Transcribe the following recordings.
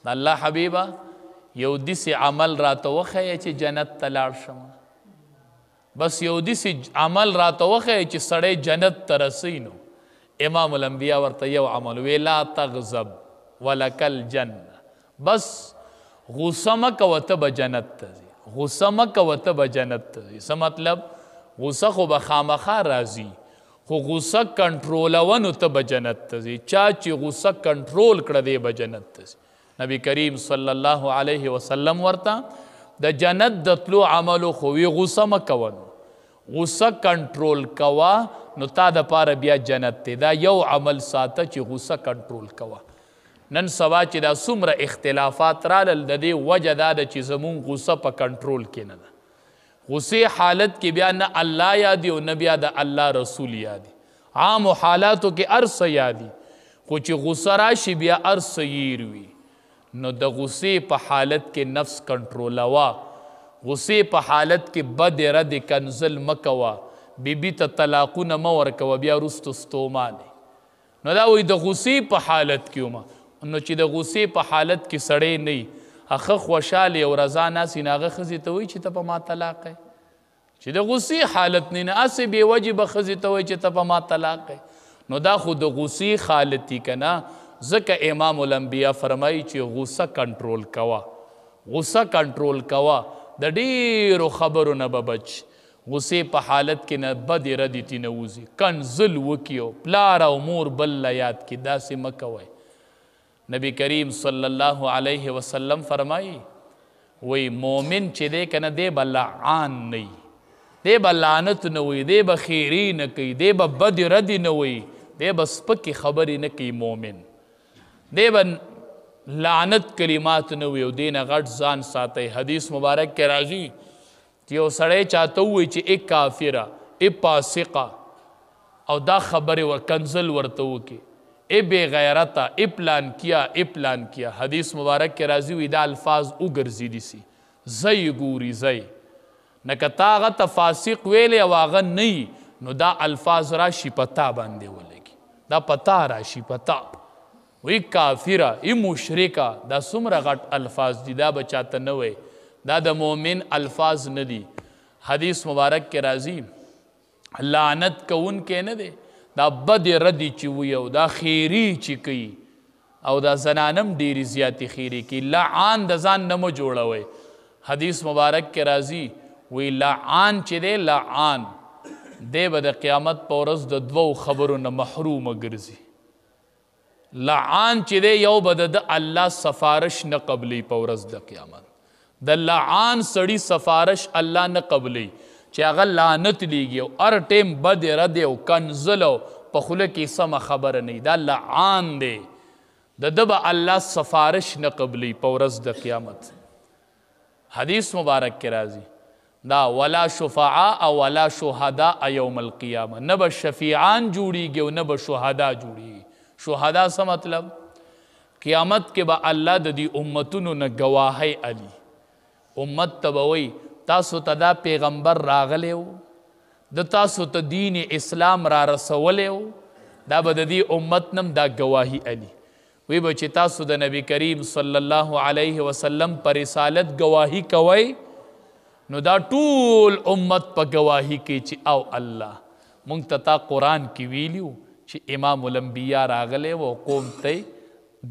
الله حبیبه یو داسې عمل راته وښیه چې جنت ته لاړ شم، بس یو داسې عمل راته وښیه چې سړی جنت ته رسی. نو امام الانبیا ورته یو عمل وی لا تغضب ولک الجنه، بس غصه مه کوه ته به جنت ته ځې، غصه مه کوه ته به جنت ته ځې. څه مطلب؟ غصه خو به خامخا راځي، خو غصه کنټرولوه نو ته به جنت ته ځې. چا چې غصه کنټرول کړه دی به جنت ته ځي. نبی کریم صلی الله علیه وسلم ورته د جنت د تلو عملو خو وی غصه مه کوه، غصه کنټرول کوه نو تا دپاره بیا جنت دی. دا یو عمل ساته چې غصه کنټرول کوه. نن سبا چې دا څومره اختلافات رالل د دې وجه دا ده چې زمونږ غصه په کنټرول کې نه ده. غصې حالت کې بیا نه الله یادي او نه بیا د الله رسول یادي. عامو حالاتو کې هر څه یادي، خو چې غصه راشي بیا هر څه هیر وي. نو د غصې په حالت کې نفس کنټرولوه، غصې په حالت کې بد رد کنزل مه کوه، بیبي ته طلاقونه مه ورکوه بیا وروستو ستومانې. نو دا وایي د غصې په حالت کې ومه. نو چې د غصې په حالت کې سړی نه وي، هغه خوشحالې او رضا ناسي، نو هغه ښځې ته وایي چې ته په ما طلاق یې. چې د غصې حالت نه نه هسې بې وجې به ښځې ته وایي چې ته په ما طلاق یې. نو دا خو د غصې حالت دي که نه. ځکه امام الانبیا فرمایي چې غصه کنټرول کوه، غصه کنټرول کوه، د ډېرو خبرو نه به بچ. غصې په حالت کې نه بدې ردې تې نه وځي، کنزل وکړي او پلار او مور بل له یاد کړي، داسې مه کوئ. نبی کریم صلی الله علیه وسلم فرمایي وی مومن چې دی که نه دی به لعان نه وي، دی به لعنت نه وي، دی به خیري نه کوي، دی به بدې ردې نه وي، دی به سپکې خبرې نه کوي. مومن دی به لعنت کلمات نه وي او دی نه غټ ځان ساتئ. حدیث مبارک کې راځي چې یو سړی چاته ووایي چې ای کافره، ای پاسقه، او دا خبرې کنزل ورته وکړي، ای بے غیرته، ای پلان کیا، ای پلان کیا. حدیث مبارک کې راځي وي دا الفاظ وګرځېدي سي، زی ګوري زی. نه که تا هغه ته فاسق ویلی او هغه نه وي، نو دا الفاظ راشي په تا باندې ولګي، دا په تا راشي په تا. وی کافره، ای مشرکه، دا څومره غټ الفاظ دي، دا به چاته نه وی. دا د مؤمن الفاظ نه دي. حدیث مبارک کې راځي لعنت کوونکی نه دی، دا بدې ردې چې وي او دا خیري چې کوي او دا زنانم ډېرې زیاتې خیري کوي. لعان د ځان نه مه جوړوئ. حدیث مبارک کې راځي وی لعان چې دی، لعان دی به د قیامت په ورځ د دوو خبرو نه محرومه ګرځي. لعان چې دی یو به د الله سفارش نه قبلی په ورځ د قیامت. د لعان سړي سفارش الله نه قبلی چې هغه لعنت لیږي او هر ټیم بدې ردې او کنزل او په خوله کې سمه خبره نه وي، دا لعان دی. د ده به الله سفارش نه قبلی په ورځ د قیامت. حدیث مبارک کې راځي دا ولا شفعاء او ولا شهداء یوم القیامه، نه به شفیعان جوړیږي او نه به شهدا جوړیږي. شهدا څه مطلب؟ قیامت کې به الله د دې امتونو نه ګواهی علي. امت ته به وایي تاسو ته دا پیغمبر راغلی و، د تاسو ته دین اسلام را رسولی و، دا به د دې امت نم دا ګواهی علي. وی به چې تاسو د نبی کریم صلی الله علیه وسلم پر رسالت ګواهی کوئ، نو دا ټول امت په ګواهی کوي چې او الله مونږ ته تا قرآن کې ویلیو چې امام الانبیا راغلی و قوم ته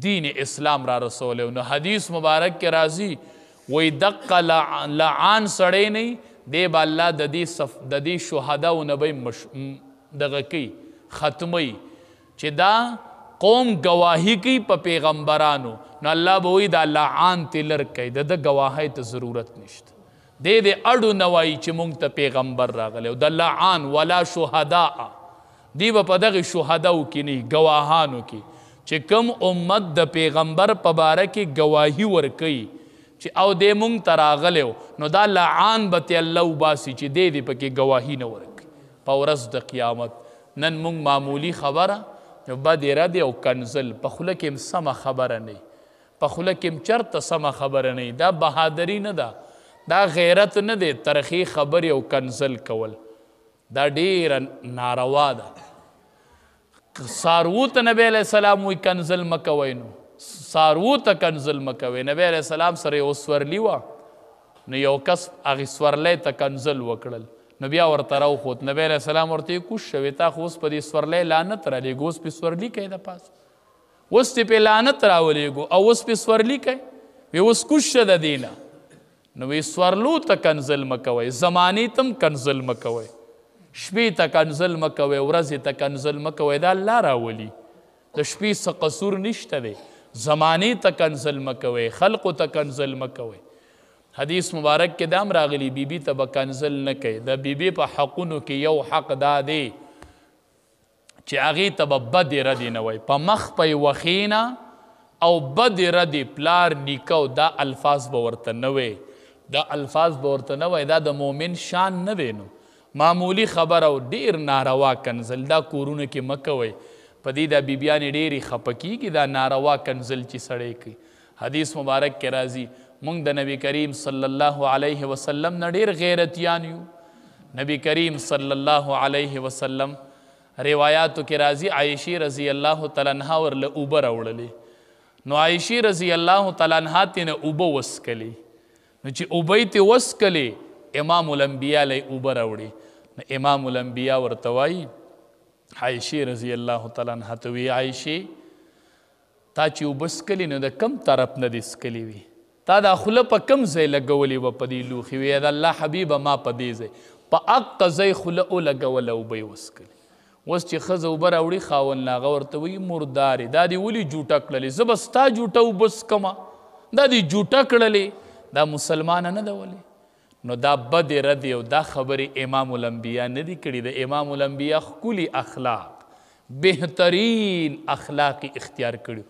دین اسلام را رسولی و. نو حدیث مبارک کې راځي وی دقه لعان سړی نه دی به الله د دې شهداو نه به دغه کوي ختموي چې دا قوم گواهی کوي په پیغمبرانو، نو الله به وایي دا لعان ته لر کوي، د ده ګواهۍ ته ضرورت نشته. دی د اړو نه وایي چې مونږ ته پیغمبر راغلی او د لعان ولا شهداء دی به په دغې شهداو کې نه ګواهانو کې چې کوم امت د پیغمبر په باره کې ګواهي ورکوي چې او دی مونږ ته راغلی نو دا لعان به تی الله وباسي چې دی دې پکې ګواهي نه ورکوي په ورځ د قیامت. نن مونږ معمولی خبره بدې ردې او کنزل، په خوله کې هم سمه خبره نه وي، په خوله کې هم چرته سمه خبره نه وي، دا بهادري نه ده، دا غیرت نه دی. ترخی خبرې او کنزل کول دا ډیره ناروا ده. څاروو ته نبی علیه السلام وایي کنزل مه کوئ، نو سارو ته کنځل مه کوئ. نبی علیه السلام سره یو سورلي وه، نو یو کس هغې سورلی ته کنځل وکړل، نو بیا ورته راوښود. نبی علیه السلام ورته یې کوز شوې، تا خو اوس په دې سورلی لعنت رالیږو، اوس پې سورلي کوې د پاسه، اوس دې پې لعنت راولېږو او اوس پې سورلي کوې، وی اوس کوز شه د دې نه. نو وی سورلو ته کنځل مه کوئ، زمانې ته هم کنځل مه کوئ، شپې ته کنځل مه کوئ، ورځې ته کنځل مه کوئ، دا الله راولي. د شپې څه قصور نشته دی. زمانې ته کنځل مه کوئ، خلقو ته کنځل مه کوئ. حدیث مبارک کې دا هم راغلي بیبي ته به کنځل نه کوي. د بیبي په حقونو کې یو حق دا دی چې هغې ته به بدې ردې نه وایي، په مخ په یې وښېنه او بدې ردې پلار نیکه دا الفاظ به ورته نه وایي، دا الفاظ به ورته نه وایي، دا د مؤمن شان نه دی. نو معمولی خبر او ډیر ناروا کنځل دا کورونه کې مه کوئ. په دې دا بیبیانې ډېرې خفه کېږي دا ناروا کنځل چې سړی کوي. حدیث مبارک کې راځي موږ د نبی کریم صلی الله علیه وسلم نه ډېر غیرتیان یو. نبی کریم صلی الله علیه وسلم روایاتو کې راځي عایشې رضی الله تعالی عنها ورله اوبه راوړلې، نو عایشې رضی الله تعالی عنها ترېنه اوبه وڅښلې، نو چې اوبه یې ترې وڅښلې امام الانبیا له یې اوبه راوړې. نو امام الانبیا ورته وایي عایشې رضی الله تعالی عنها ته وی عایشې تا چې اوبه څښلې نو د کم طرف نه دې څښلې وي، تا دا خوله په کم ځای لګولې وه په دې لوښي؟ وی د الله حبیبه ما په دې ځای په هغه ځای خوله ولګوله اوبه یې وڅښلې. اوس چې ښځه اوبه راوړي خاوند له هغه ورته وایي مردارې دا دې ولې جوټه کړلې؟ زه به ستا جوټه اوبه څښمه، دا دې جوټه کړلې، دا مسلمانه نه ده ولې؟ نو دا بدې ردې او دا خبرې امام الانبیا نه دي کړي. د امام الانبیا ښکلي اخلاق بهترین اخلاق اختیار کړي،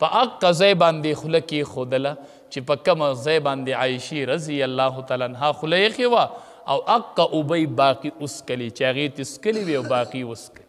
په هغه ځای باندې خوله کېښودله چې په کومه ځای باندې عایشې رضی الله تعالی عنها خوله ایښې وه او هغه اوبه یې باقي وڅښلې چې هغې تې څښلې وې او باقي وڅښلې.